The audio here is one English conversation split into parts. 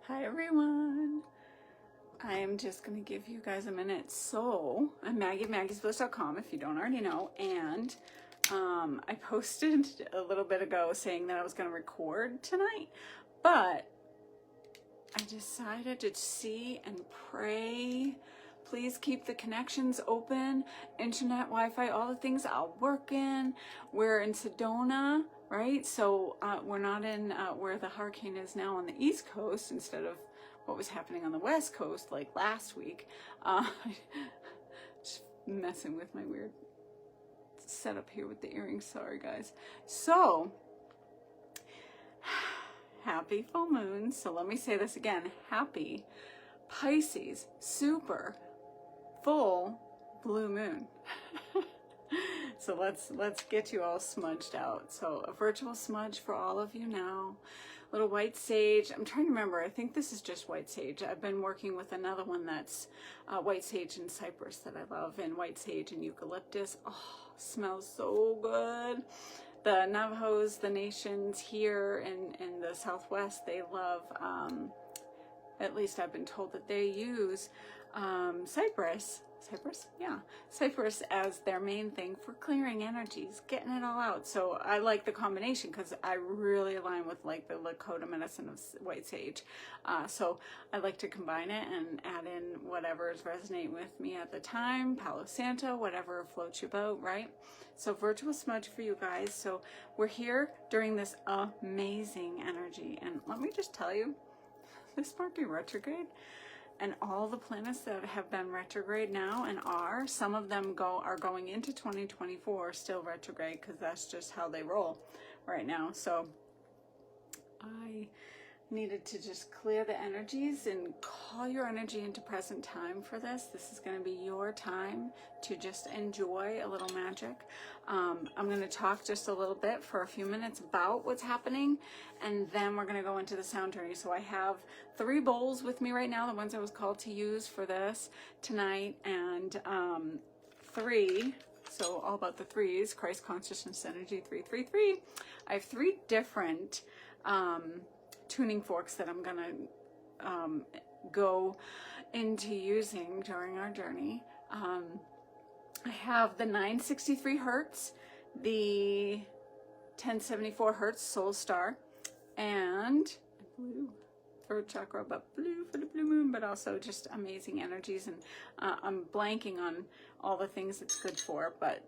Hi everyone. I am just going to give you guys a minute. So I'm Maggie at maggiesbliss.com if you don't already know, and I posted a little bit ago saying that I was going to record tonight, but I decided to see and pray. Please keep the connections open, internet, Wi-Fi, all the things are working. We're in Sedona, right? So we're not in where the hurricane is now on the East Coast instead of what was happening on the West Coast like last week. Just messing with my weird setup here with the earrings. Sorry, guys. So, happy full moon. So let me say this again. Happy Pisces super full blue moon. So let's get you all smudged out. So a virtual smudge for all of you now. Little white sage. I'm trying to remember. I think this is just white sage. I've been working with another one that's white sage and cypress that I love, and white sage and eucalyptus. Oh, smells so good. The Navajos, the nations here in the Southwest, they love, at least I've been told that they use cypress as their main thing for clearing energies, getting it all out. So I like the combination because I really align with like the Lakota medicine of white sage. So I like to combine it and add in whatever is resonating with me at the time, Palo Santo, whatever floats your boat, right? So virtual smudge for you guys. So we're here during this amazing energy. And let me just tell you, this Mercury retrograde and all the planets that have been retrograde now and some of them are going into 2024 still retrograde because that's just how they roll right now. So I needed to just clear the energies and call your energy into present time for this. This is going to be your time to just enjoy a little magic. I'm going to talk just a little bit for a few minutes about what's happening, and then we're going to go into the sound journey. So I have 3 bowls with me right now, the ones I was called to use for this tonight, and 3, so all about the 3s, Christ Consciousness Energy 333. I have 3 different tuning forks that I'm gonna go into using during our journey. I have the 963 hertz, the 1074 hertz Soul Star, and blue, third chakra, but blue for the blue moon, but also just amazing energies. And I'm blanking on all the things it's good for, but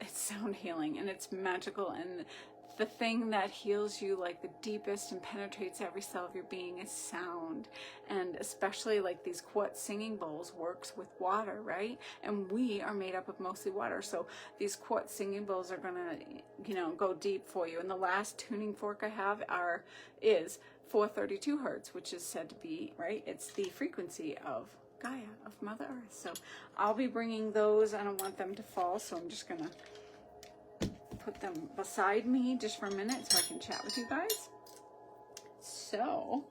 it's sound healing and it's magical, and the thing that heals you like the deepest and penetrates every cell of your being is sound. And especially like these quartz singing bowls works with water, right? And we are made up of mostly water. So these quartz singing bowls are gonna, go deep for you. And the last tuning fork I have is 432 hertz, which is said to be, right? It's the frequency of Gaia, of Mother Earth. So I'll be bringing those. I don't want them to fall, so I'm just gonna put them beside me just for a minute so I can chat with you guys. So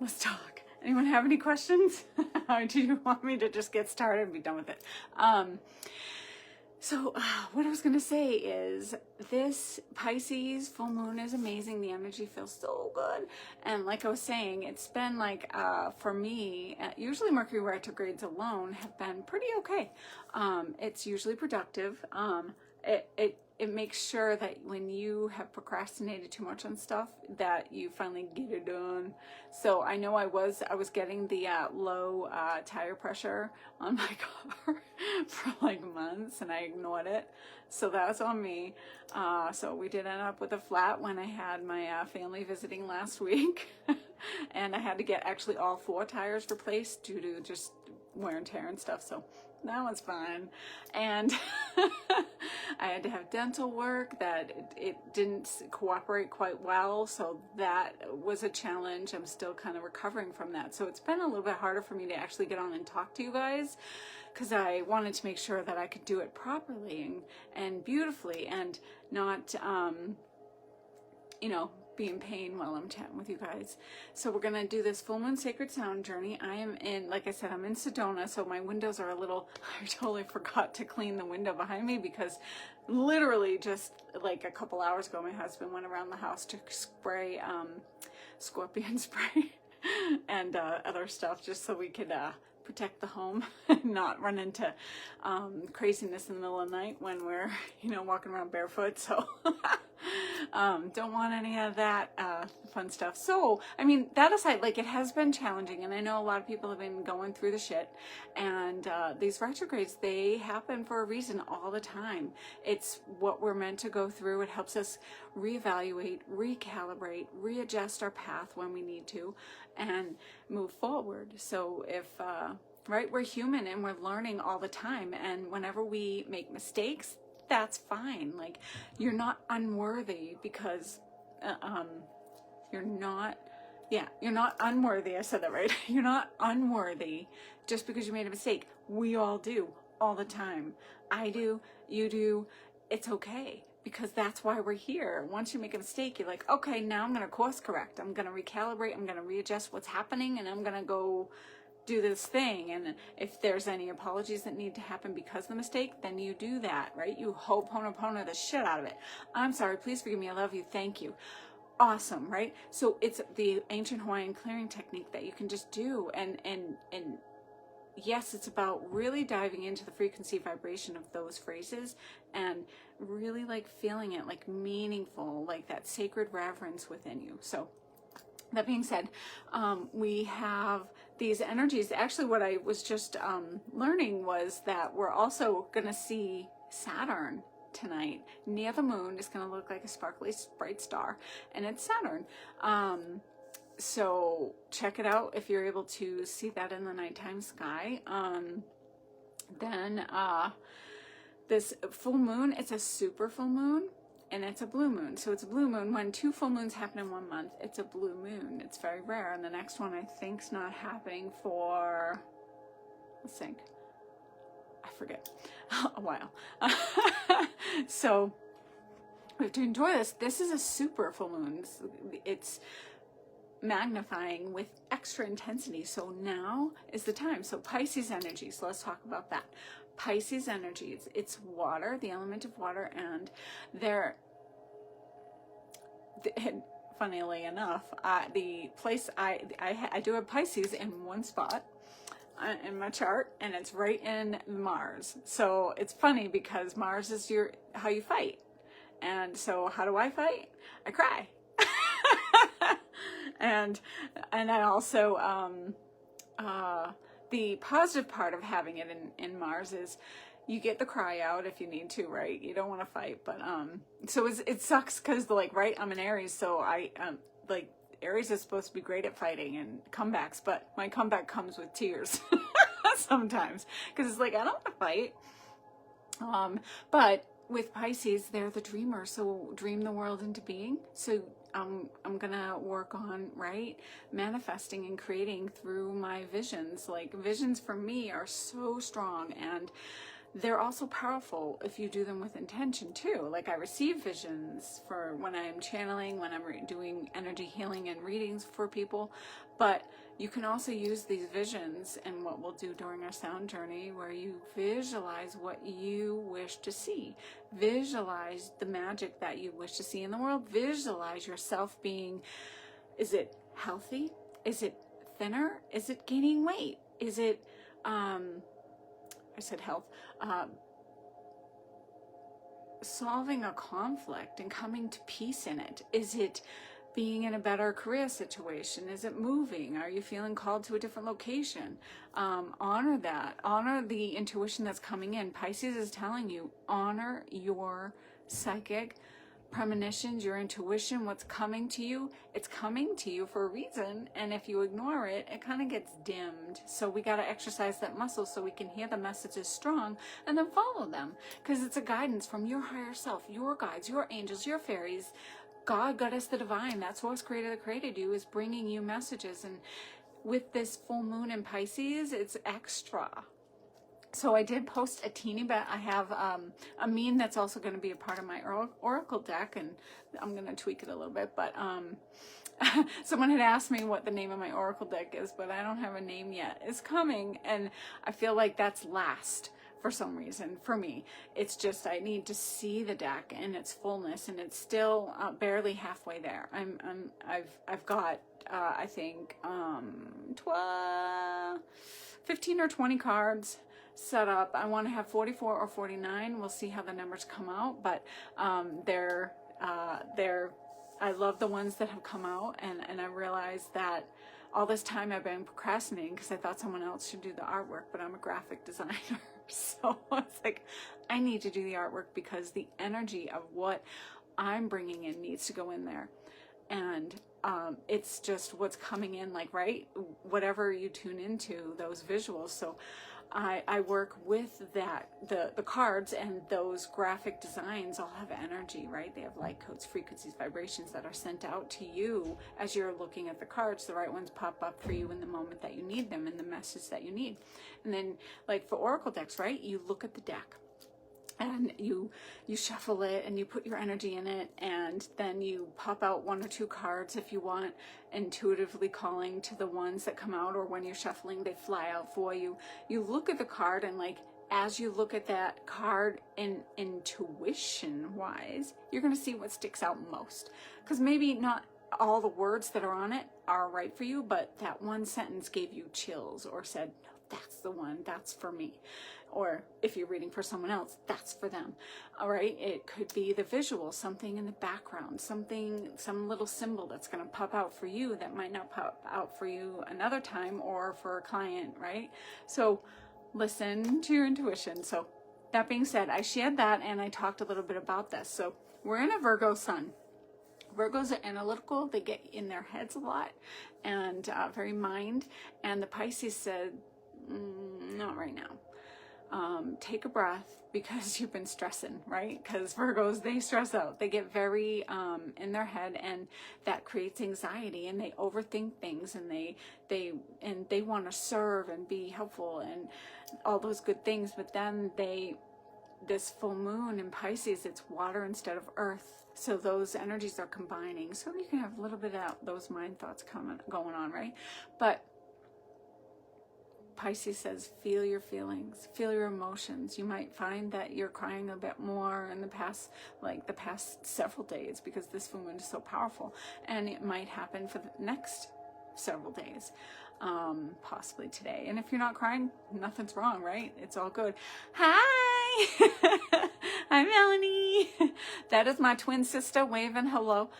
let's talk. Anyone have any questions? Or do you want me to just get started and be done with it? So what I was going to say is this Pisces full moon is amazing. The energy feels so good. And like I was saying, it's been like, for me, usually Mercury retrogrades alone have been pretty okay. It's usually productive. It makes sure that when you have procrastinated too much on stuff that you finally get it done. So I know I was getting the low tire pressure on my car for like months, and I ignored it. So that was on me. So we did end up with a flat when I had my family visiting last week. And I had to get actually all 4 tires replaced due to just wear and tear and stuff. So that one's fine. And I had to have dental work that it didn't cooperate quite well. So that was a challenge. I'm still kind of recovering from that. So it's been a little bit harder for me to actually get on and talk to you guys, because I wanted to make sure that I could do it properly and beautifully and not, be in pain while I'm chatting with you guys. So we're gonna do this full moon sacred sound journey. I am in, like I said, I'm in Sedona, so my windows are a little, I totally forgot to clean the window behind me because literally just like a couple hours ago, my husband went around the house to spray scorpion spray and other stuff, just so we could protect the home and not run into craziness in the middle of the night when we're, walking around barefoot. So don't want any of that fun stuff. So, I mean, that aside, like, it has been challenging, and I know a lot of people have been going through the shit, and these retrogrades, they happen for a reason all the time. It's what we're meant to go through. It helps us reevaluate, recalibrate, readjust our path when we need to, and move forward. So if right, we're human and we're learning all the time, and whenever we make mistakes, that's fine. Like, you're not unworthy because you're not unworthy. I said that right. You're not unworthy just because you made a mistake. We all do, all the time. I do, you do. It's okay, because that's why we're here. Once you make a mistake, you're like, okay, now I'm going to course correct. I'm going to recalibrate. I'm going to readjust what's happening, and I'm going to go do this thing. And if there's any apologies that need to happen because of the mistake, then you do that, right? You ho'oponopono the shit out of it. I'm sorry, please forgive me, I love you, thank you. Awesome, right? So it's the ancient Hawaiian clearing technique that you can just do. And yes, it's about really diving into the frequency vibration of those phrases and really like feeling it like meaningful, like that sacred reverence within you. So that being said, we have these energies. Actually, what I was just learning was that we're also going to see Saturn tonight near the moon. It's going to look like a sparkly bright star, and it's Saturn. So check it out if you're able to see that in the nighttime sky. Then this full moon, it's a super full moon, and it's a blue moon. So it's a blue moon. When 2 full moons happen in 1 month, it's a blue moon. It's very rare. And the next one, I think, is not happening for, let's think, I forget, a while. So we have to enjoy this. This is a super full moon. It's magnifying with extra intensity. So now is the time. So Pisces energy. So let's talk about that. Pisces energy, it's water, the element of water, and funnily enough, the place I do have Pisces in one spot in my chart, and it's right in Mars. So it's funny because Mars is how you fight, and so how do I fight? I cry, and I also the positive part of having it in Mars is you get the cry out if you need to, right? You don't want to fight, but so it sucks because right, I'm an Aries, so I Aries is supposed to be great at fighting and comebacks, but my comeback comes with tears sometimes because it's like I don't want to fight. But with Pisces, they're the dreamer, so dream the world into being. So I'm gonna work on manifesting and creating through my visions. Like, visions for me are so strong, and they're also powerful if you do them with intention too. Like, I receive visions for when I'm channeling, when I'm doing energy healing and readings for people, but you can also use these visions and what we'll do during our sound journey, where you visualize what you wish to see. Visualize the magic that you wish to see in the world. Visualize yourself being, is it healthy? Is it thinner? Is it gaining weight? Is it, I said health, solving a conflict and coming to peace in it? Is it being in a better career situation? Is it moving? Are you feeling called to a different location? Honor that. Honor the intuition that's coming in. Pisces is telling you, honor your psychic premonitions, your intuition, what's coming to you. It's coming to you for a reason, and if you ignore it, it kind of gets dimmed. So we got to exercise that muscle so we can hear the messages strong and then follow them, because it's a guidance from your higher self, your guides, your angels, your fairies, God, Goddess, the divine, that source creator that created you, is bringing you messages. And with this full moon in Pisces, it's extra. So I did post a teeny bit. I have a meme that's also going to be a part of my oracle deck, and I'm going to tweak it a little bit. But someone had asked me what the name of my oracle deck is, but I don't have a name yet. It's coming, and I feel like that's last for some reason. For me, it's just I need to see the deck in its fullness, and it's still barely halfway there. I've got I think 15 or 20 cards set up. I want to have 44 or 49. We'll see how the numbers come out, but they're I love the ones that have come out, and I realized that all this time I've been procrastinating because I thought someone else should do the artwork, but I'm a graphic designer. So it's like, I need to do the artwork because the energy of what I'm bringing in needs to go in there. And it's just what's coming in, like, right? Whatever you tune into, those visuals. So I work with that, the cards and those graphic designs all have energy, right? They have light codes, frequencies, vibrations that are sent out to you as you're looking at the cards. The right ones pop up for you in the moment that you need them, and the message that you need. And then, like for oracle decks, right? You look at the deck and you shuffle it and you put your energy in it, and then you pop out 1 or 2 cards if you want, intuitively calling to the ones that come out, or when you're shuffling they fly out for you. You look at the card, and like as you look at that card in intuition wise, you're going to see what sticks out most, because maybe not all the words that are on it are right for you, but that one sentence gave you chills or said, no, that's the one, that's for me. Or if you're reading for someone else, that's for them. All right. It could be the visual, something in the background, some little symbol that's going to pop out for you that might not pop out for you another time, or for a client, right? So listen to your intuition. So that being said, I shared that and I talked a little bit about this. So we're in a Virgo sun. Virgos are analytical. They get in their heads a lot and very mind. And the Pisces said, not right now. Take a breath, because you've been stressing, right? Because Virgos, they stress out. They get very in their head, and that creates anxiety, and they overthink things, and they want to serve and be helpful and all those good things. But then this full moon in Pisces, it's water instead of earth. So those energies are combining. So you can have a little bit of those mind thoughts going on, right? But Pisces says, feel your feelings, feel your emotions. You might find that you're crying a bit more in the past several days, because this full moon is so powerful, and it might happen for the next several days, possibly today. And if you're not crying, nothing's wrong, right? It's all good. Hi, I'm Melanie. That is my twin sister waving hello,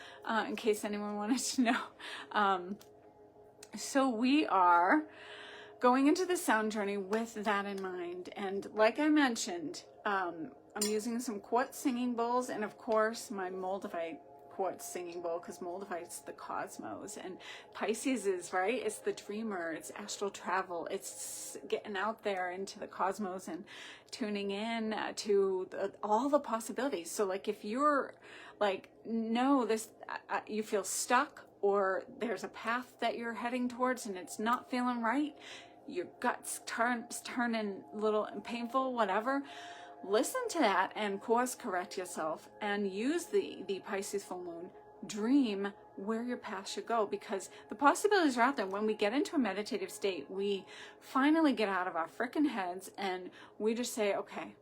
in case anyone wanted to know. So we are going into the sound journey with that in mind. And like I mentioned, I'm using some quartz singing bowls, and of course my moldavite quartz singing bowl, because moldavite's the cosmos, and Pisces is, right, it's the dreamer, it's astral travel, it's getting out there into the cosmos and tuning in to all the possibilities. So like if you're like, no, you feel stuck, or there's a path that you're heading towards and it's not feeling right, your guts turning a little painful, whatever, listen to that and course correct yourself, and use the Pisces full moon. Dream where your path should go, because the possibilities are out there. When we get into a meditative state, we finally get out of our frickin' heads and we just say, okay,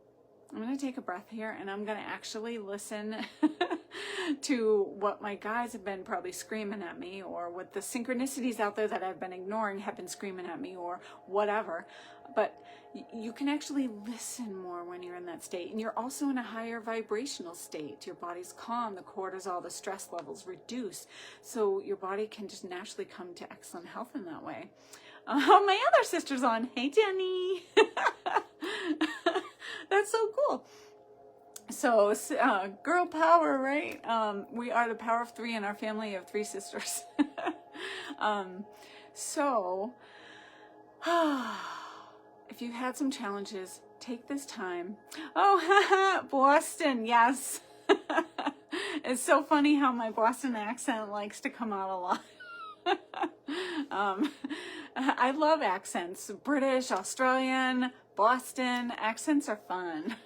I'm going to take a breath here, and I'm going to actually listen to what my guides have been probably screaming at me, or what the synchronicities out there that I've been ignoring have been screaming at me, or whatever. But you can actually listen more when you're in that state. And you're also in a higher vibrational state. Your body's calm, the cortisol, the stress levels reduce. So your body can just naturally come to excellent health in that way. My other sister's on. Hey, Jenny. That's so cool. So, girl power, right? We are the power of 3 in our family of 3 sisters. If you've had some challenges, take this time. Oh, Boston, yes. It's so funny how my Boston accent likes to come out a lot. I love accents. British, Australian, Boston, accents are fun.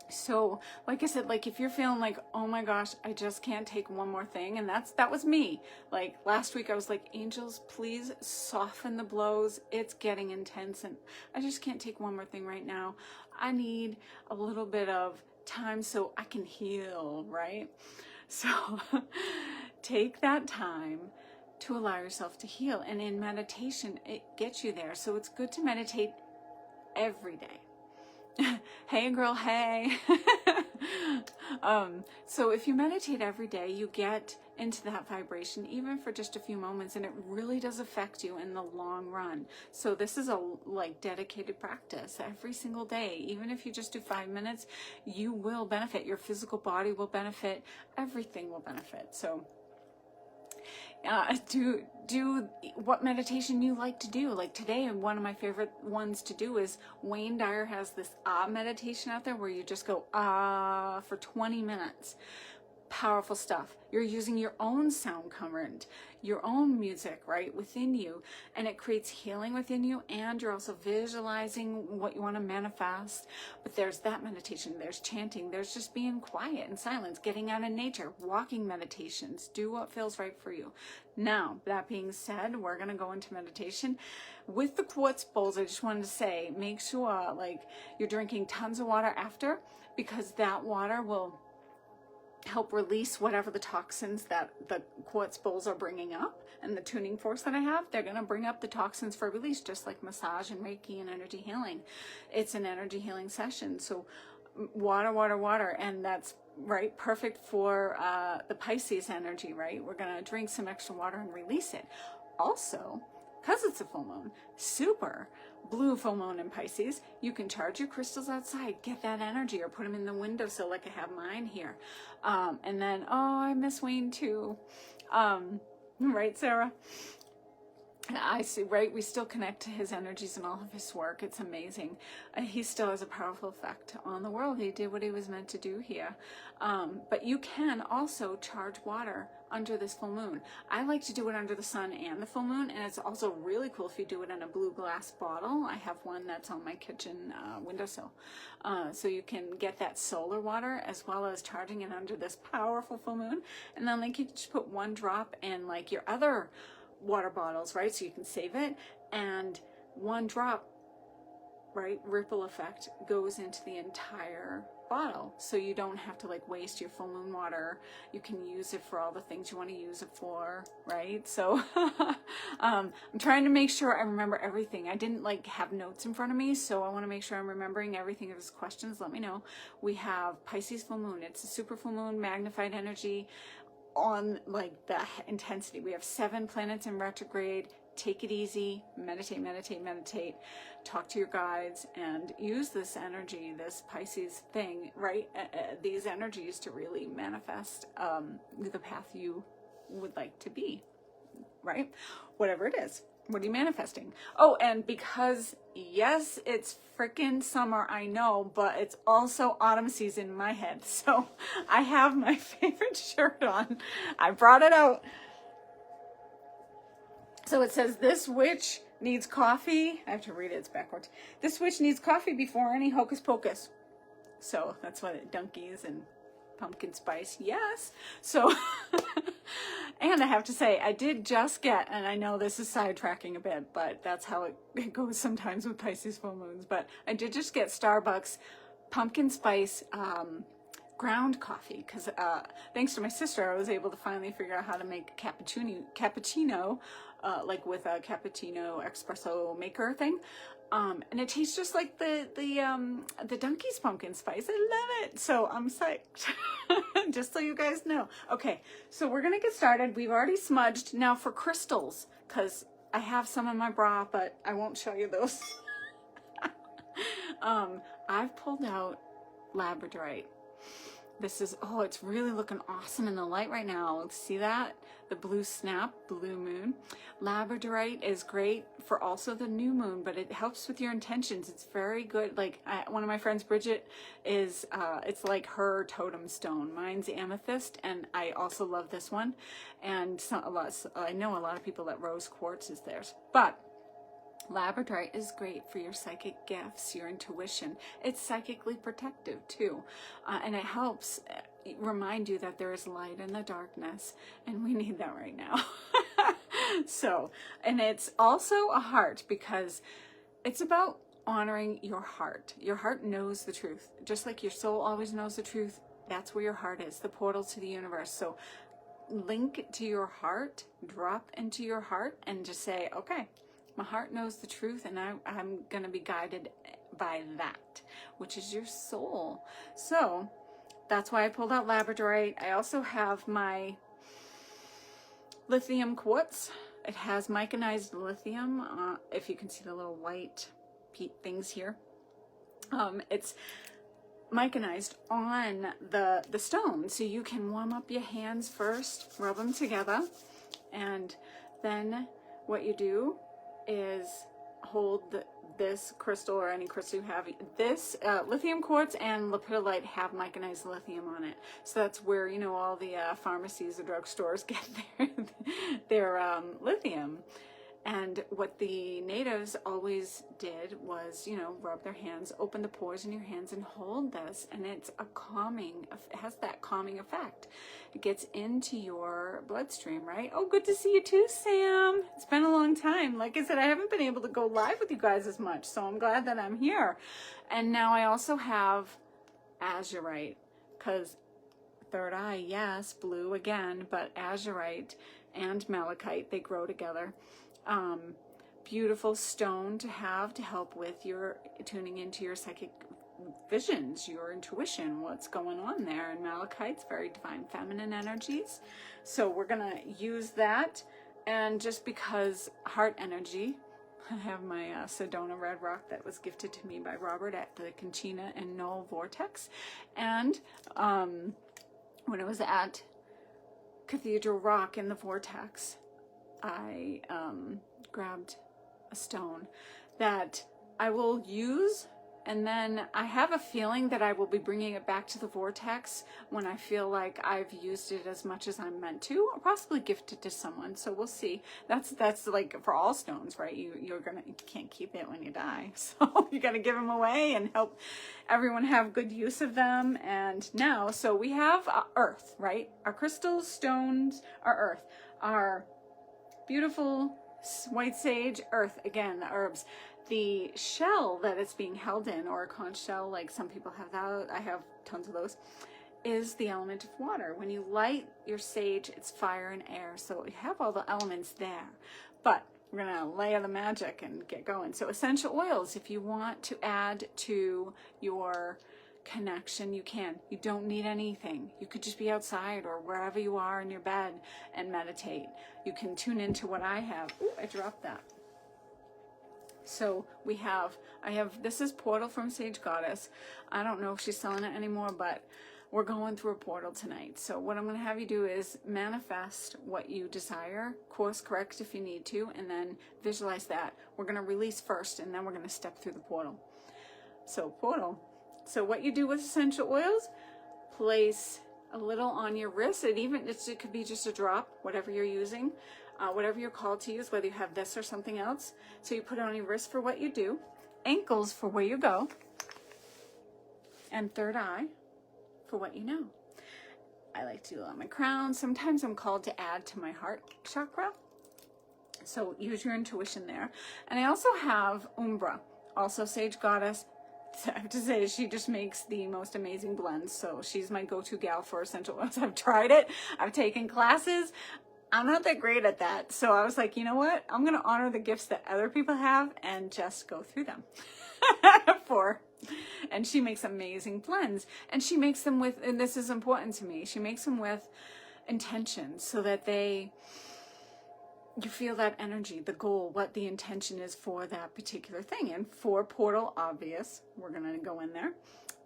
So like I said, like if you're feeling like, oh my gosh, I just can't take one more thing, and that was me. Like last week I was like, angels, please soften the blows. It's getting intense and I just can't take one more thing right now. I need a little bit of time so I can heal, right? So take that time to allow yourself to heal. And in meditation, it gets you there. So it's good to meditate every day. Hey girl, hey. So if you meditate every day, you get into that vibration, even for just a few moments, and it really does affect you in the long run. So this is a dedicated practice every single day. Even if you just do 5 minutes, you will benefit. Your physical body will benefit. Everything will benefit. So do what meditation you like to do. Like today, one of my favorite ones to do is Wayne Dyer has this meditation out there where you just go for 20 minutes. Powerful stuff. You're using your own sound current, your own music, right, within you, and it creates healing within you, and you're also visualizing what you want to manifest. But there's that meditation, there's chanting, there's just being quiet and silence, getting out in nature, walking meditations. Do what feels right for you. Now, that being said, we're going to go into meditation. With the quartz bowls, I just wanted to say, make sure you're drinking tons of water after, because that water will help release whatever the toxins that the quartz bowls are bringing up, and the tuning force that I have, they're going to bring up the toxins for release, just like massage and Reiki and energy healing. It's an energy healing session. So water, water, water. And that's right, perfect for the Pisces energy, right? We're going to drink some extra water and release it. Also, because it's a full moon, super blue full moon in Pisces, you can charge your crystals outside, get that energy, or put them in the windowsill like I have mine here. And then, I miss Wayne too. Right, Sarah? I see, right? We still connect to his energies and all of his work. It's amazing. He still has a powerful effect on the world. He did what he was meant to do here. But you can also charge water under this full moon. I like to do it under the sun and the full moon, and it's also really cool if you do it in a blue glass bottle. I have one that's on my kitchen windowsill. So you can get that solar water as well as charging it under this powerful full moon. And then you just put one drop in your other water bottles, right? So you can save it, and one drop, right, ripple effect goes into the entire bottle, so you don't have to waste your full moon water. You can use it for all the things you want to use it for, right? So I'm trying to make sure I remember everything. I didn't have notes in front of me, so I want to make sure I'm remembering everything. If there's questions, let me know. We have Pisces full moon. It's a super full moon, magnified energy on the intensity. We have 7 planets in retrograde. Take it easy, meditate, meditate, meditate, talk to your guides, and use this energy, this Pisces thing, right? These energies to really manifest the path you would like to be, right? Whatever it is. What are you manifesting? Oh, and because, yes, it's freaking summer, I know, but it's also autumn season in my head. So I have my favorite shirt on. I brought it out. So it says, this witch needs coffee. I have to read it, it's backwards. This witch needs coffee before any hocus pocus. So that's what it, donkeys and pumpkin spice, yes. So, and I have to say, I did just get, and I know this is sidetracking a bit, but that's how it goes sometimes with Pisces full moons, but I did just get Starbucks pumpkin spice ground coffee, because thanks to my sister, I was able to finally figure out how to make cappuccino with a cappuccino espresso maker thing. And it tastes just like the Donkey's pumpkin spice. I love it. So I'm psyched. Just so you guys know. Okay, so we're going to get started. We've already smudged. Now for crystals, because I have some in my bra, but I won't show you those. I've pulled out labradorite. This is, oh, it's really looking awesome in the light right now. See that? The blue snap, blue moon. Labradorite is great for also the new moon, but it helps with your intentions. It's very good. One of my friends, Bridget, is, it's like her totem stone. Mine's amethyst, and I also love this one. And I know a lot of people that rose quartz is theirs. But labradorite is great for your psychic gifts, your intuition. It's psychically protective too, and it helps remind you that there is light in the darkness, and we need that right now. So, and it's also a heart, because it's about honoring your heart. Your heart knows the truth, just like your soul always knows the truth. That's where your heart is, the portal to the universe. So link to your heart, drop into your heart, and just say, okay, my heart knows the truth, and I'm going to be guided by that, which is your soul. So that's why I pulled out labradorite. I also have my lithium quartz. It has micanized lithium. If you can see the little white things here. It's micanized on the stone, so you can warm up your hands first, rub them together, and then what you do is hold this crystal, or any crystal you have. This lithium quartz and lepidolite have micanized lithium on it, so that's where, you know, all the pharmacies or drugstores get their lithium. And what the natives always did was, you know, rub their hands, open the pores in your hands and hold this. And it's a calming, it has that calming effect. It gets into your bloodstream, right? Oh, good to see you too, Sam. It's been a long time. Like I said, I haven't been able to go live with you guys as much, so I'm glad that I'm here. And now I also have azurite, because third eye, yes, blue again, but azurite and malachite, they grow together. Beautiful stone to have to help with your tuning into your psychic visions, your intuition, what's going on there. And malachite's very divine feminine energies, so we're gonna use that. And just because heart energy, I have my Sedona red rock that was gifted to me by Robert at the Conchina and Knoll Vortex. And when I was at Cathedral Rock in the Vortex, I grabbed a stone that I will use, and then I have a feeling that I will be bringing it back to the vortex when I feel like I've used it as much as I'm meant to, or possibly gift it to someone. So we'll see. That's like for all stones, right? You can't keep it when you die, so you got to give them away and help everyone have good use of them. And now, so we have earth, right? Our crystals, stones, our earth, our beautiful white sage, earth, again, the herbs. The shell that it's being held in, or a conch shell, like some people have that, I have tons of those, is the element of water. When you light your sage, it's fire and air, so you have all the elements there. But we're gonna layer the magic and get going. So essential oils, if you want to add to your connection, you can. You don't need anything. You could just be outside or wherever you are in your bed and meditate. You can tune into what I have. Ooh, I dropped that. So this is Portal from Sage Goddess. I don't know if she's selling it anymore, but we're going through a portal tonight. So what I'm going to have you do is manifest what you desire, course correct if you need to, and then visualize that. We're going to release first, and then we're going to step through the portal. So portal. So what you do with essential oils, place a little on your wrist. It could be just a drop, whatever you're using, whatever you're called to use, whether you have this or something else. So you put it on your wrist for what you do, ankles for where you go, and third eye for what you know. I like to do it on my crown. Sometimes I'm called to add to my heart chakra. So use your intuition there. And I also have Umbra, also Sage Goddess. I have to say, she just makes the most amazing blends. So she's my go-to gal for essential oils. I've tried it. I've taken classes. I'm not that great at that. So I was like, you know what? I'm going to honor the gifts that other people have and just go through them. And she makes amazing blends. And she makes them with, and this is important to me, she makes them with intention so that you feel that energy, the goal, what the intention is for that particular thing. And for Portal, obvious, we're going to go in there.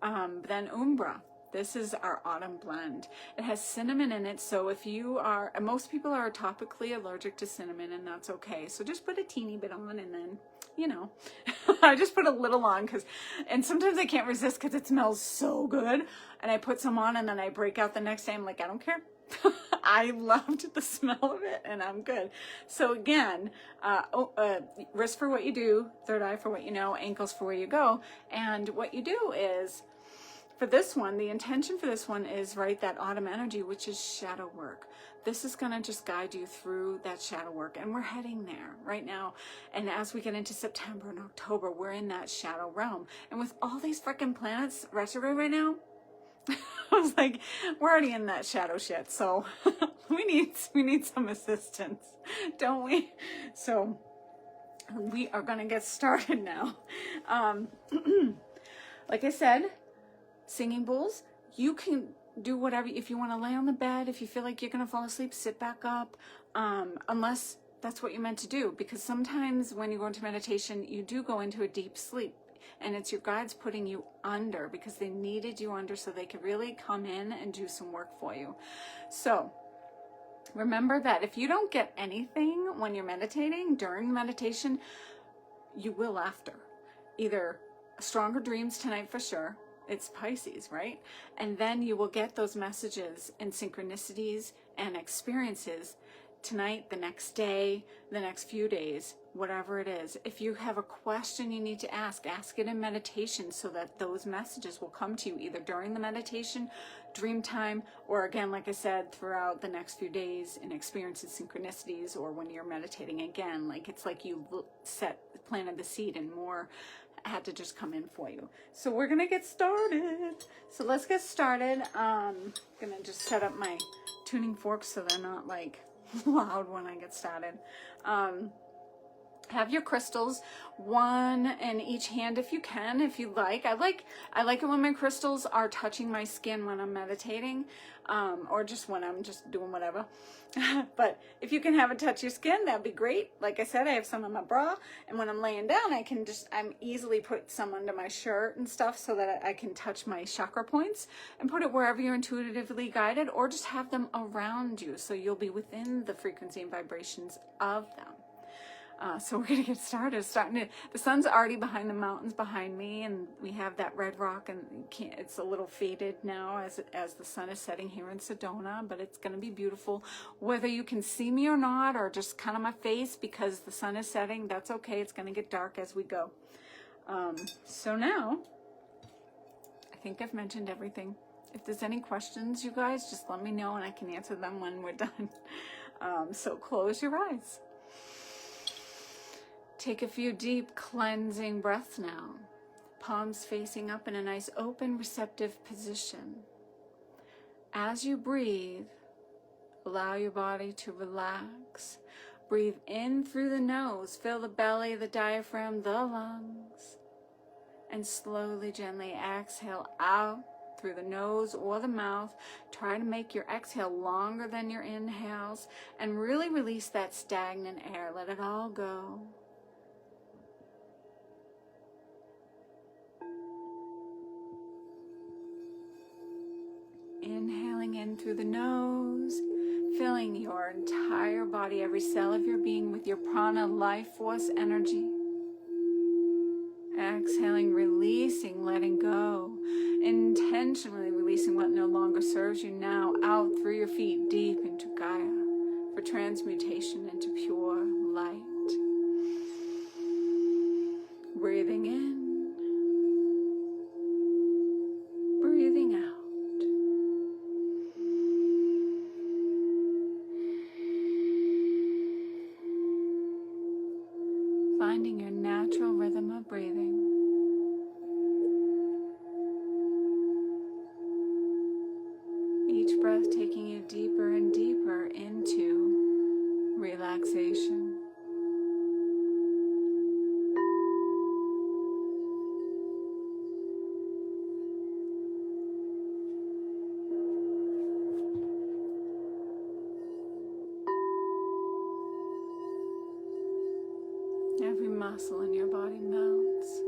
Then Umbra. This is our autumn blend. It has cinnamon in it, so if you are, most people are topically allergic to cinnamon, and that's okay. So just put a teeny bit on, and then, you know, I just put a little on, and sometimes I can't resist because it smells so good, and I put some on, and then I break out the next day. I'm like, I don't care. I loved the smell of it, and I'm good. So again, wrist for what you do, third eye for what you know, ankles for where you go. And what you do is, for this one, the intention for this one is, right, that autumn energy, which is shadow work. This is going to just guide you through that shadow work. And we're heading there right now. And as we get into September and October, we're in that shadow realm. And with all these freaking planets retrograde right now, I was like, we're already in that shadow shit, so we need some assistance, don't we? So we are gonna get started now. Like I said, singing bowls, you can do whatever. If you want to lay on the bed, if you feel like you're gonna fall asleep, sit back up, unless that's what you're meant to do, because sometimes when you go into meditation, you do go into a deep sleep, and it's your guides putting you under because they needed you under so they could really come in and do some work for you. So remember that if you don't get anything when you're meditating, during meditation, you will after. Either stronger dreams tonight for sure. It's Pisces, right? And then you will get those messages and synchronicities and experiences tonight, the next day, the next few days, whatever it is. If you have a question you need to ask it in meditation so that those messages will come to you either during the meditation, dream time, or again, like I said, throughout the next few days in experiences, synchronicities, or when you're meditating again. Like it's like you planted the seed and more had to just come in for you. So we're gonna get started. So let's get started. Gonna just set up my tuning forks so they're not like loud when I get started. Have your crystals, one in each hand if you can, if you like. I like it when my crystals are touching my skin when I'm meditating, or just when I'm just doing whatever. But if you can have it touch your skin, that'd be great. Like I said, I have some in my bra, and when I'm laying down, I'm easily put some under my shirt and stuff so that I can touch my chakra points and put it wherever you're intuitively guided, or just have them around you so you'll be within the frequency and vibrations of them. So we're going to get started. The sun's already behind the mountains behind me, and we have that red rock, and it's a little faded now as the sun is setting here in Sedona, but it's going to be beautiful. Whether you can see me or not, or just kind of my face because the sun is setting, that's okay. It's going to get dark as we go. So now, I think I've mentioned everything. If there's any questions, you guys, just let me know, and I can answer them when we're done. So close your eyes. Take a few deep cleansing breaths now. Palms facing up in a nice open receptive position. As you breathe, allow your body to relax. Breathe in through the nose. Fill the belly, the diaphragm, the lungs. And slowly, gently exhale out through the nose or the mouth. Try to make your exhale longer than your inhales. And really release that stagnant air. Let it all go. Inhaling in through the nose, filling your entire body, every cell of your being with your prana, life force energy. Exhaling, releasing, letting go. Intentionally releasing what no longer serves you now, out through your feet, deep into Gaia, for transmutation into pure light. Breathing in, breathing out. Finding your natural rhythm of breathing. Each breath taking you deeper and deeper into relaxation. Every muscle in your body melts.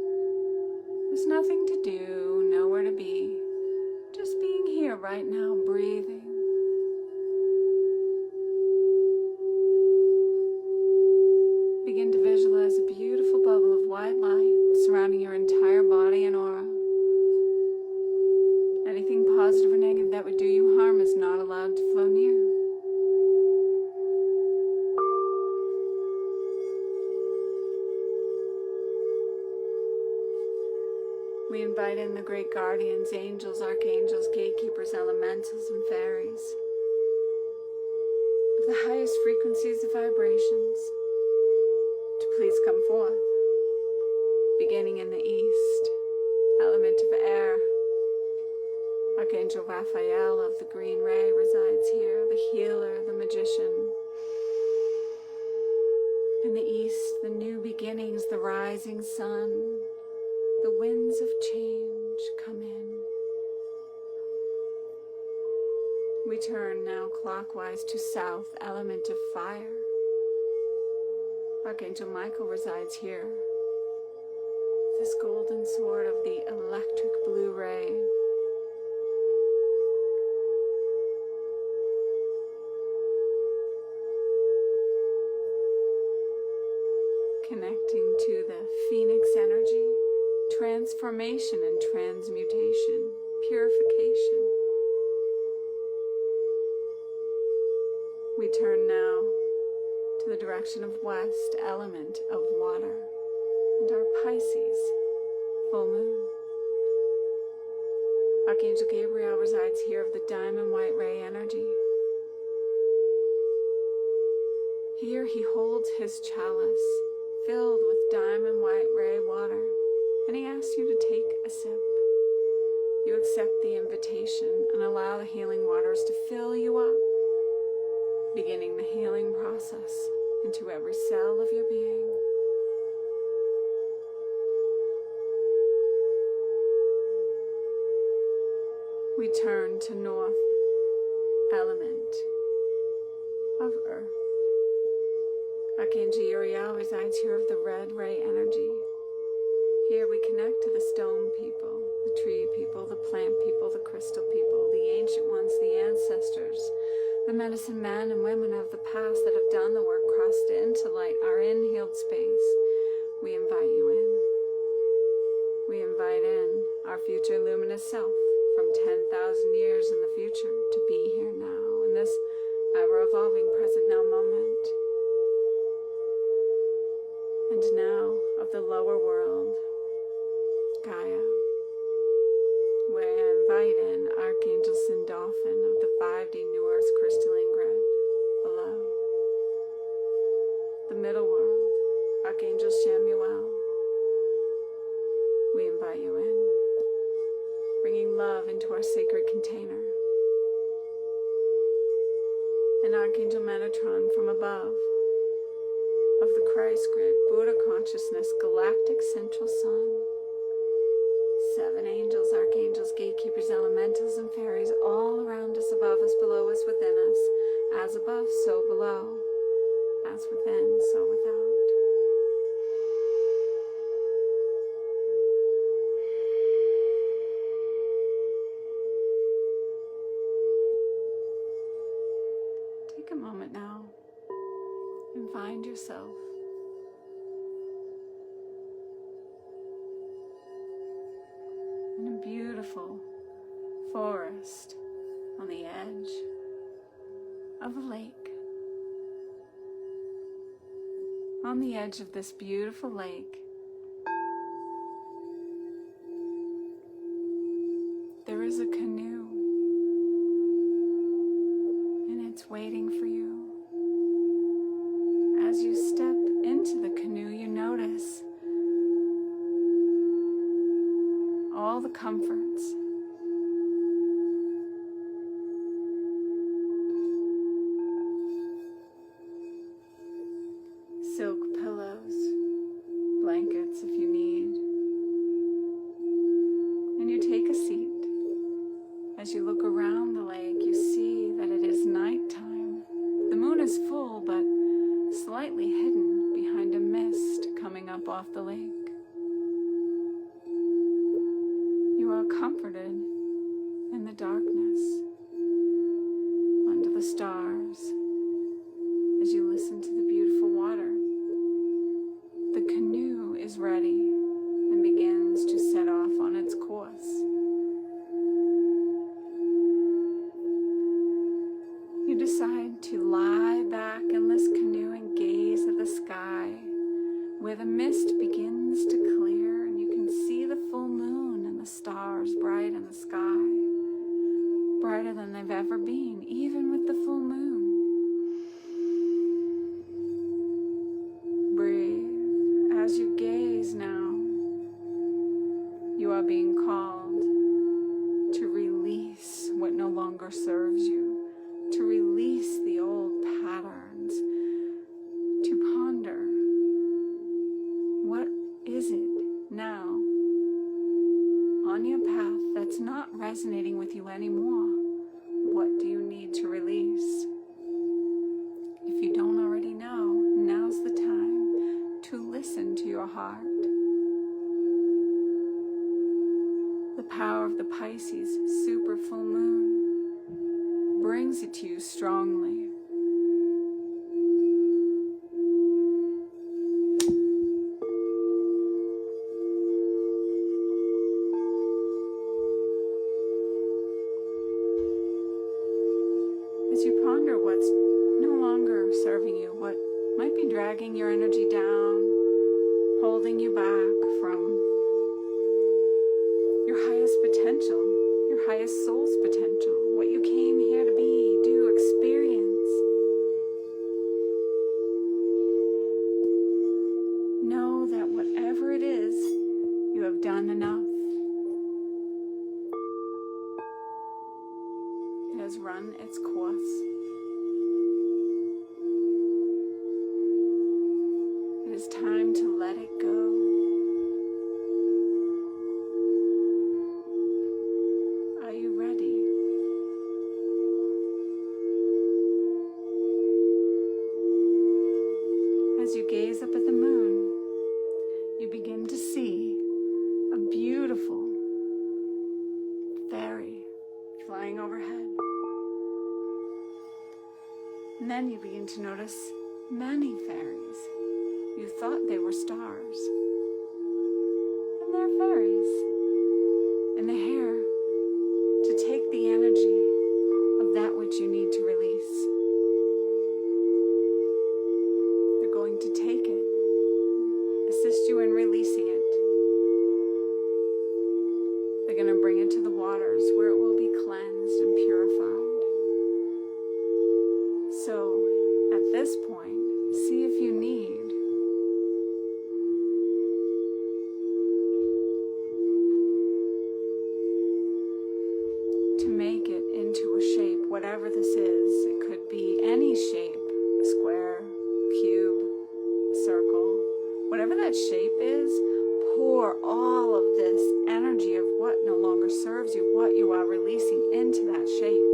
There's nothing to do, nowhere to be. Just being here right now, breathing. Begin to visualize a beautiful bubble of white light surrounding your entire body and aura. Anything positive or negative that would do you harm is not allowed to flow near. We invite in the great guardians, angels, archangels, gatekeepers, elementals, and fairies of the highest frequencies of vibrations to please come forth, beginning in the east, element of air, Archangel Raphael of the Green Ray resides here, the healer, the magician. In the east, the new beginnings, the rising sun, the winds of change come in. We turn now clockwise to south, element of fire. Archangel Michael resides here. This golden sword of the electric blue ray. Connecting to the phoenix energy, transformation and transmutation, purification. We turn now to the direction of west, element of water, and our Pisces full moon. Archangel Gabriel resides here of the diamond white ray energy. Here he holds his chalice filled with diamond white ray water, and he asks you to take a sip. You accept the invitation and allow the healing waters to fill you up, beginning the healing process into every cell of your being. We turn to north, element of earth. Archangel Uriel resides here of the red ray energy. Here we connect to the stone people, the tree people, the plant people, the crystal people, the ancient ones, the ancestors, the medicine men and women of the past that have done the work, crossed into light, are in healed space. We invite you in. We invite in our future luminous self from 10,000 years in the future to be here now, in this ever-evolving present now moment. And now of the lower world, Gaia, where I invite in Archangel Sindolphin of the 5D New Earth crystalline grid below. The middle world, Archangel Chamuel, we invite you in, bringing love into our sacred container. And Archangel Metatron from above, of the Christ grid, Buddha consciousness, galactic central sun. 7 angels, archangels, gatekeepers, elementals, and fairies all around us, above us, below us, within us. As above, so below. As within, so without. Take a moment now and find yourself in a beautiful forest on the edge of a lake. On the edge of this beautiful lake, there is a canoe, and it's waiting for you. As you step into the canoe, you notice all the comforts, silk pillows, blankets if you need, and you take a seat. As you look around the lake, you see that it is nighttime. The moon is full, but slightly hidden behind a mist coming up off the lake. You are comforted in the darkness, under the stars, as you listen to the beautiful water. The canoe is ready and begins to set off on its course. You decide to lie back in this canoe and gaze at the sky, where the mist begins to clear and you can see the full moon and the stars bright in the sky, brighter than they've ever been, even with the full moon. Breathe. As you gaze now, you are being called to release longer serves you, to release the old patterns, to ponder, what is it now on your path that's not resonating with you anymore? What do you need to release? If you don't already know, now's the time to listen to your heart. The power of the Pisces super full moon brings it to you strongly. As you ponder what's no longer serving you, what might be dragging your energy down, holding you back from your highest potential, your highest soul's potential, what you came here to be, do, experience. Know that whatever it is, you have done enough. It has run its course. It is time to let it go. As you gaze up at the moon, you begin to see a beautiful fairy flying overhead. And then you begin to notice many fairies. You thought they were stars. And they're fairies. And they're here to take the energy of that which you need to release. To take it, assist you in releasing it. They're going to bring it to the waters where it will be cleansed and purified. So at this point, see if you need to make it into a shape, whatever this is. It could be any shape, a square, cube, circle, whatever that shape is. Pour all of this energy of what no longer serves you, what you are releasing, into that shape.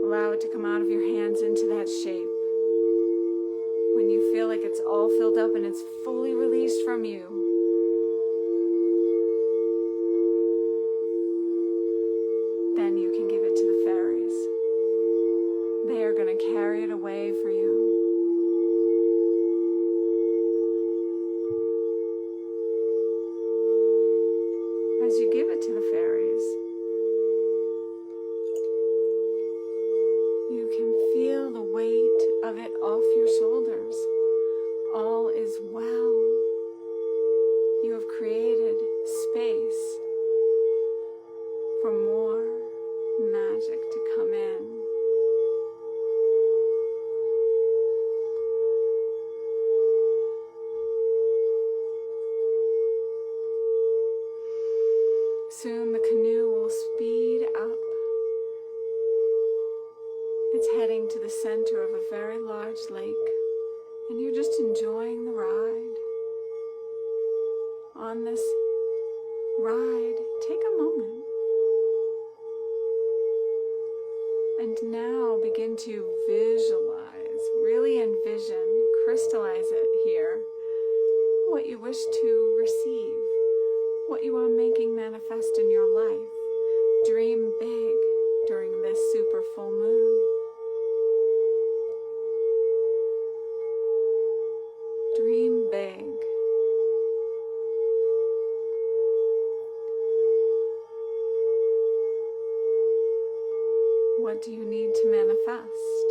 Allow it to come out of your hands into that shape. When you feel like it's all filled up and it's fully released from you, then you can give it to the fairies. They are going to carry it away for you. As you give it to the fairies, you can feel the weight of it off your shoulders. All is well. You have created space for more magic to come in. Soon the canoe will speed up. It's heading to the center of a very large lake, and you're just enjoying the ride. On this ride, take a moment and now begin to visualize, really envision, crystallize it here, what you wish to receive, what you are making manifest in your life. Dream big during this super full moon. Dream big. What do you need to manifest?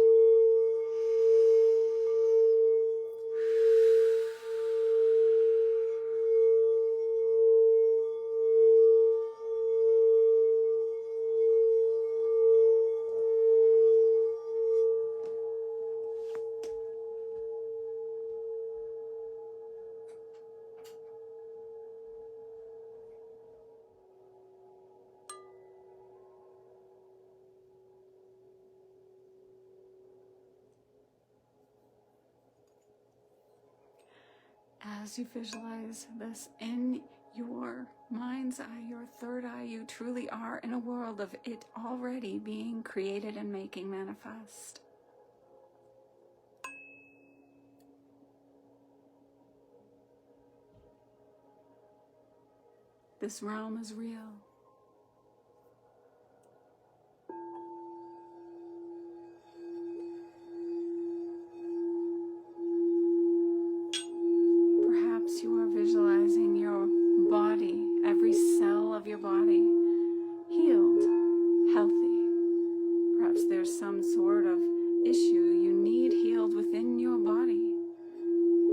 as you visualize this in your mind's eye, your third eye, you truly are in a world of it already being created and making manifest. This realm is real. Perhaps you are visualizing your body, every cell of your body, healed, healthy. Perhaps there's some sort of issue you need healed within your body.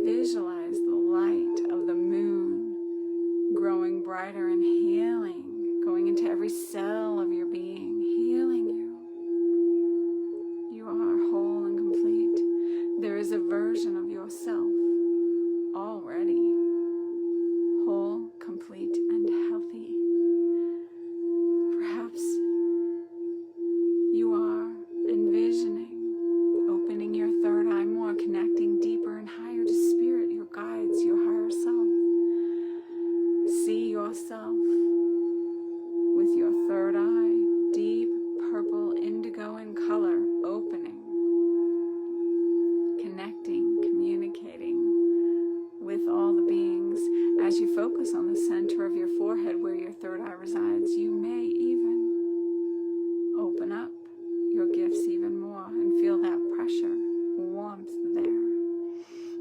Visualize the light of the moon growing brighter and healing, going into every cell of your being, healing you. You are whole and complete. There is a version of yourself already whole, complete, and healthy. Perhaps you are envisioning opening your third eye more, connecting deeper and higher to spirit, your guides, your higher self. See yourself with your third eye, deep purple indigo in color, opening, connecting, communicating with all the beings. As you focus on the center of your forehead where your third eye resides, you may even open up your gifts even more and feel that pressure, warmth there.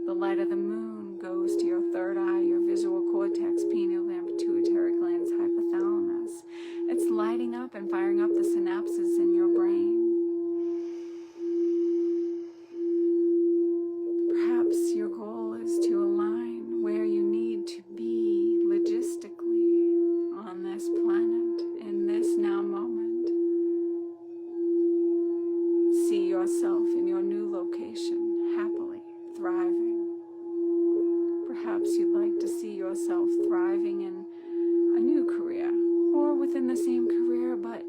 The light of the moon goes to your third eye, your visual cortex, pineal gland, pituitary glands, hypothalamus. It's lighting up and firing up the synapses in your brain. Perhaps your goal is to align where you need to be logistically on this planet in this now moment. See yourself in your new location, happily thriving. Perhaps you'd like to see yourself thriving in a new career or within the same career but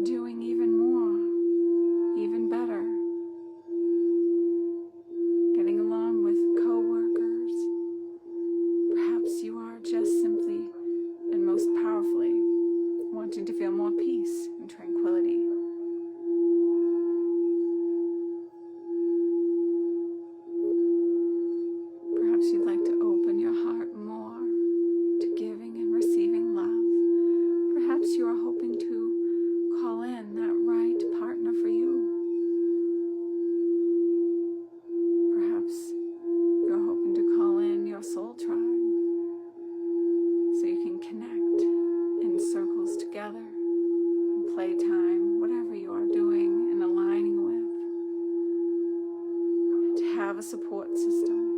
doing even more, even better. Getting along with co-workers. Perhaps you are just simply and most powerfully wanting to feel more peace and tranquility. Perhaps you'd like to open your heart more to giving and receiving love. Perhaps you are hoping to call in that right partner for you. Perhaps you're hoping to call in your soul tribe so you can connect in circles together, in playtime, whatever you are doing and aligning with, to have a support system,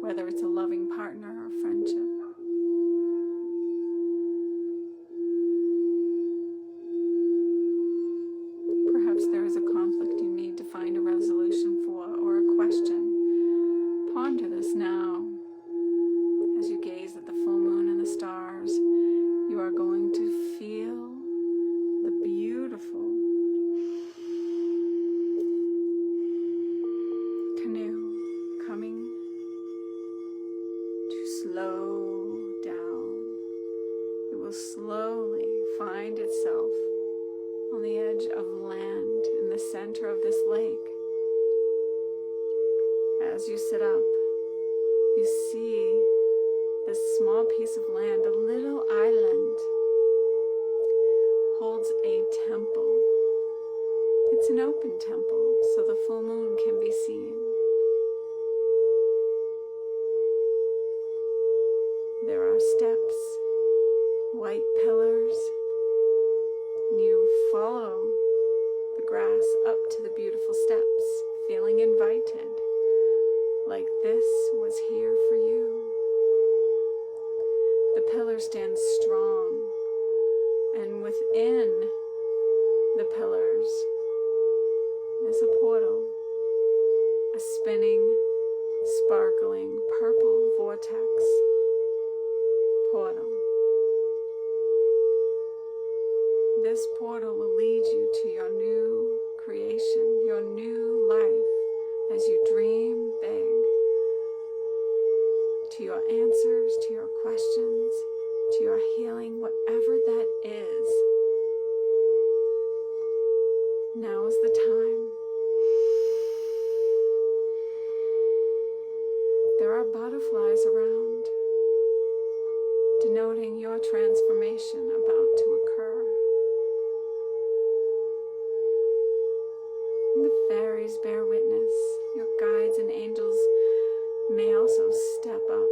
whether it's a loving partner or friendship. Perhaps there is a conflict you need to find a resolution for, or a question. Ponder this now. As you gaze at the full moon and the stars, you are going to feel the beautiful canoe coming to slow down. It will slowly find itself on the edge of land in the center of this lake. As you sit up, you see this small piece of land, a little island, holds a temple. It's an open temple, so the full moon can be seen. There are steps, white pillars, and you follow the grass up to the beautiful steps, feeling invited, like this was here for you. The pillar stands strong, and within the pillars is a portal, a spinning, sparkling purple vortex portal. This portal will lead you to your new creation, your new life, as you dream big. butterflies around, denoting your transformation about to occur. The fairies bear witness. Your guides and angels may also step up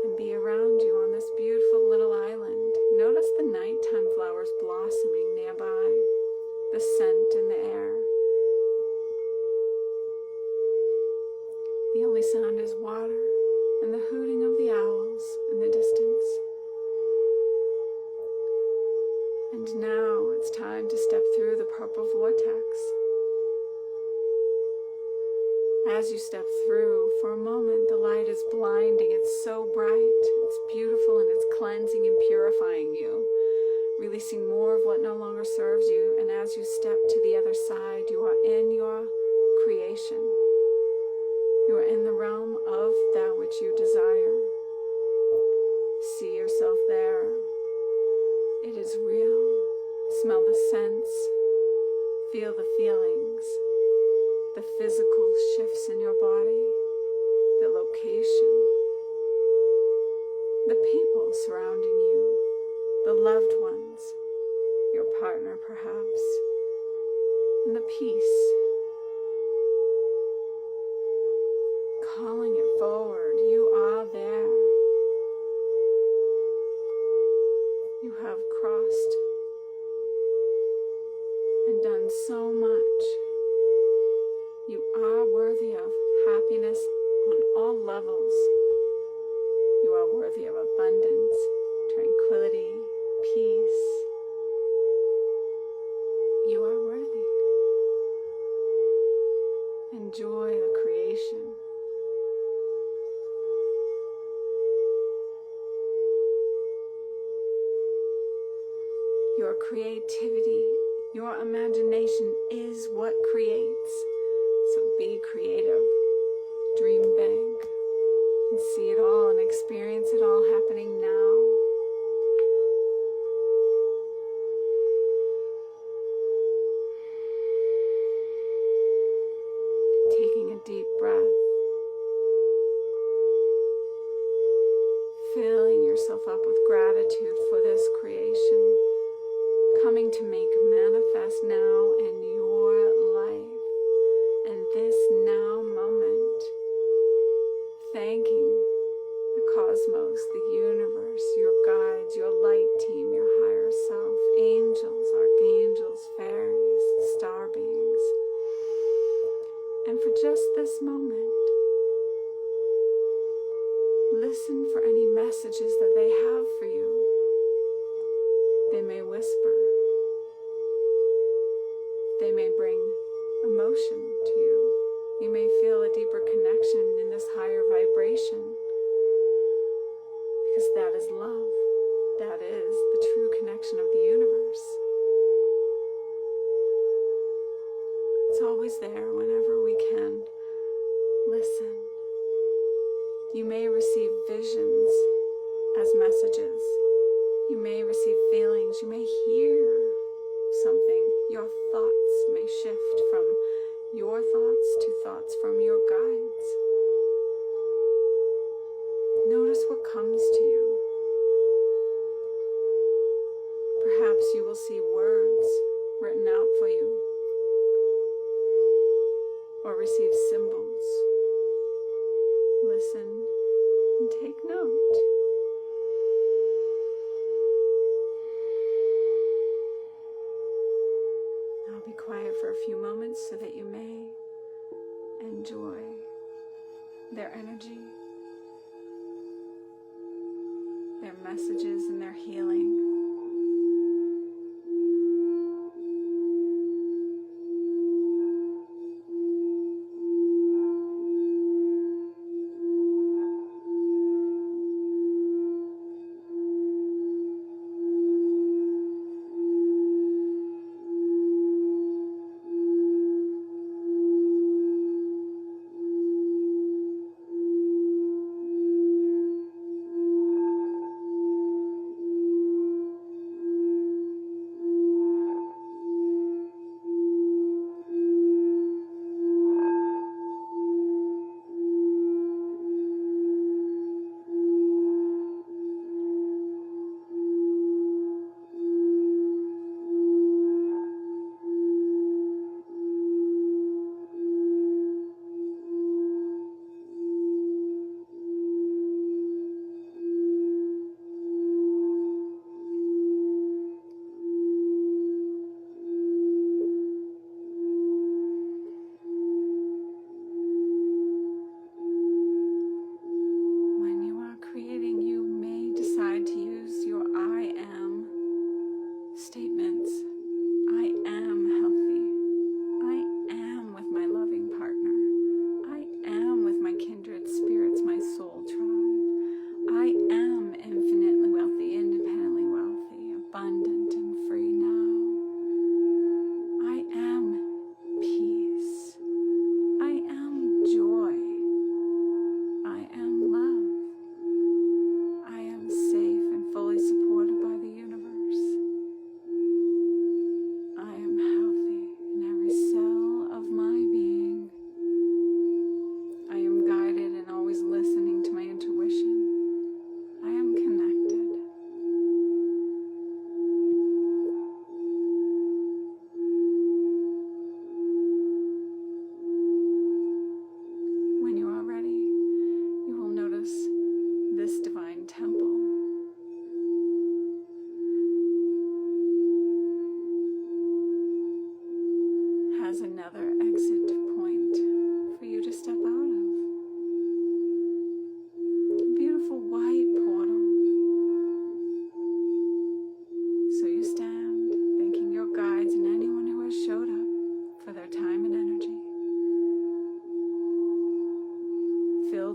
and be around you on this beautiful little island. Notice the nighttime flowers blossoming nearby, the scent in the air. The only sound is water and the hooting of the owls in the distance. And now it's time to step through the purple vortex. As you step through, for a moment, the light is blinding. It's so bright, it's beautiful, and it's cleansing and purifying you, releasing more of what no longer serves you. And as you step to the other side, you are in your creation. You are in the realm of that which you desire. See yourself there. It is real. Smell the scents. Feel the feelings. The physical shifts in your body. The location. The people surrounding you. The loved ones. Your partner, perhaps. And the peace. Calling it forward. You are there. You have crossed and done so much. You are worthy of happiness on all levels. You are worthy of abundance, tranquility, peace. You are worthy. Enjoy the creation. Your creativity, your imagination is what creates. So be creative, dream big, and see it all and experience it all happening now. Taking a deep breath. Filling yourself up with gratitude for this creation. Coming to make manifest now in your life, and this now moment, thanking the cosmos, the universe, your guides, your light team, your higher self, angels, archangels, fairies, star beings, and for just this moment, listen for any messages that they have for you. They may whisper. They may bring emotion to you. You may feel a deeper connection in this higher vibration, because that is love. That is the true connection of the universe. It's always there whenever we can listen. You may receive visions as messages. You may receive feelings. You may hear something. Your thoughts may shift from your thoughts to thoughts from your guides. Notice what comes to you. Perhaps you will see words written out for you, or receive symbols. Listen and take note. I'll be quiet for a few moments so that you may enjoy their energy, their messages, and their healing.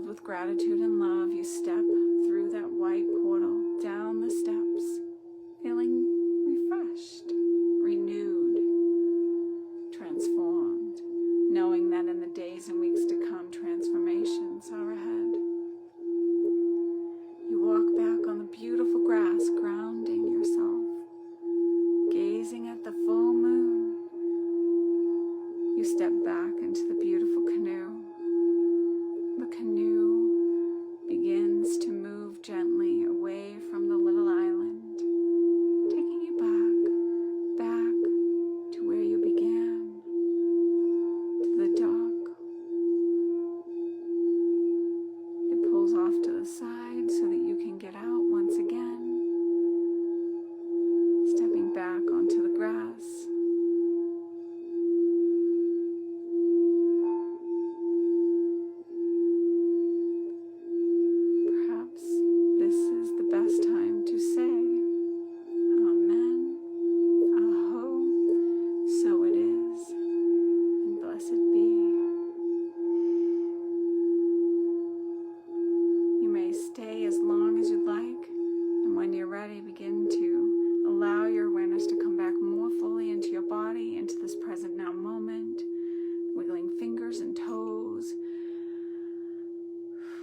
filled with gratitude and love, you step through that white portal, down the steps, feeling refreshed, renewed, transformed, knowing that in the days and weeks to come, transformations are ahead. You walk back on the beautiful grass, grounding yourself, gazing at the full moon. You step back into the beautiful canoe. The canoe begins to move gently away from the little island, taking you back to where you began, to the dock. It pulls off to the side so that you can get out once again, stepping back onto the grass.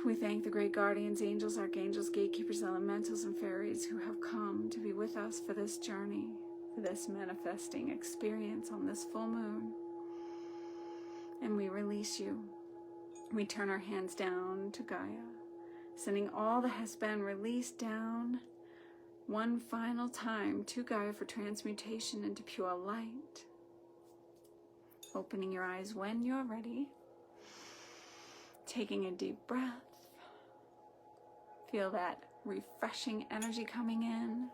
We thank the great guardians, angels, archangels, gatekeepers, elementals, and fairies who have come to be with us for this journey, for this manifesting experience on this full moon. And we release you. We turn our hands down to Gaia, sending all that has been released down one final time to Gaia for transmutation into pure light. Opening your eyes when you're ready. Taking a deep breath. Feel that refreshing energy coming in.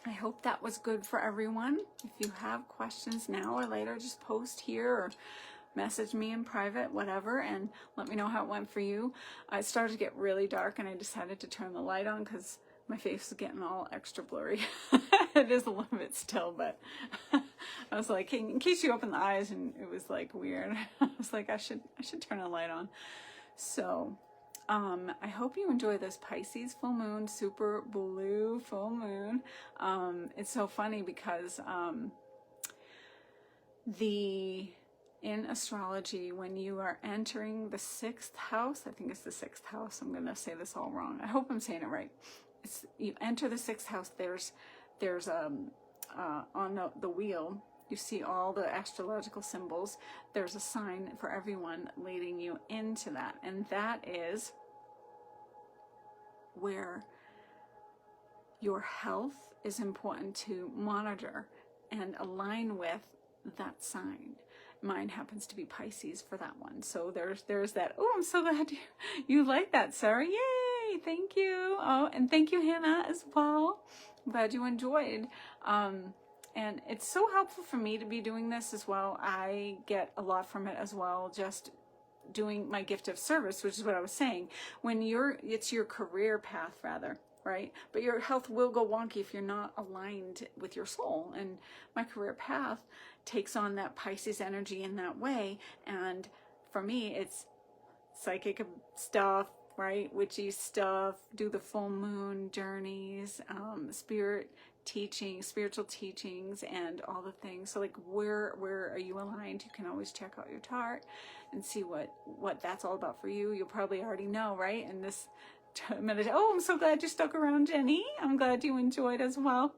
I hope that was good for everyone. If you have questions now or later, just post here or message me in private, whatever, and let me know how it went for you. It started to get really dark and I decided to turn the light on because my face is getting all extra blurry. It is a little bit still, but I was like, in case you open the eyes, and it was like weird. I was like, I should turn the light on. So I hope you enjoy this Pisces full moon, super blue full moon. It's so funny because in astrology, when you are entering the 6th house, I think it's the 6th house, I'm going to say this all wrong. I hope I'm saying it right. You enter the 6th house, there's on the wheel, you see all the astrological symbols. There's a sign for everyone leading you into that. And that is where your health is important to monitor and align with that sign. Mine happens to be Pisces for that one. So there's that. Oh, I'm so glad you like that, Sarah. Yay! Thank you. Oh, and thank you, Hannah, as well. I'm glad you enjoyed. And it's so helpful for me to be doing this as well. I get a lot from it as well, just doing my gift of service, which is what I was saying. When it's your career path rather, right? But your health will go wonky if you're not aligned with your soul. And my career path takes on that Pisces energy in that way. And for me, it's psychic stuff, right? Witchy stuff, do the full moon journeys, spiritual teachings, and all the things. So like, where are you aligned? You can always check out your chart and see what that's all about for you. You'll probably already know, right? And this meditation. Oh, I'm so glad you stuck around, Jenny. I'm glad you enjoyed as well.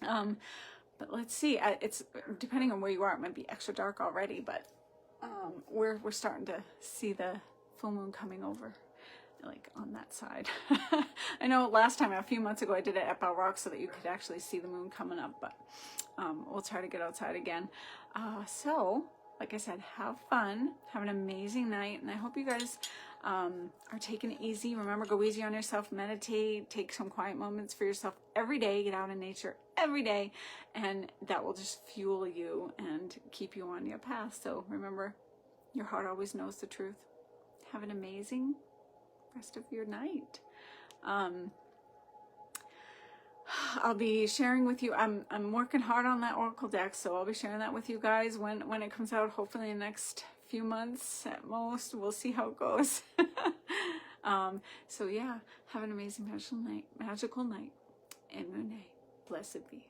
But let's see. It's depending on where you are, it might be extra dark already, but we're starting to see the full moon coming over, like on that side. I know last time, a few months ago, I did it at Bell Rock so that you could actually see the moon coming up, but we'll try to get outside again. So, like I said, have fun, have an amazing night, and I hope you guys are taking it easy. Remember, go easy on yourself, meditate, take some quiet moments for yourself every day, get out in nature every day, and that will just fuel you and keep you on your path. So remember, your heart always knows the truth. Have an amazing rest of your night. I'll be sharing with you. I'm working hard on that Oracle deck, so I'll be sharing that with you guys when it comes out, hopefully in the next few months at most. We'll see how it goes. So yeah, have an amazing magical night in Munay. Blessed be.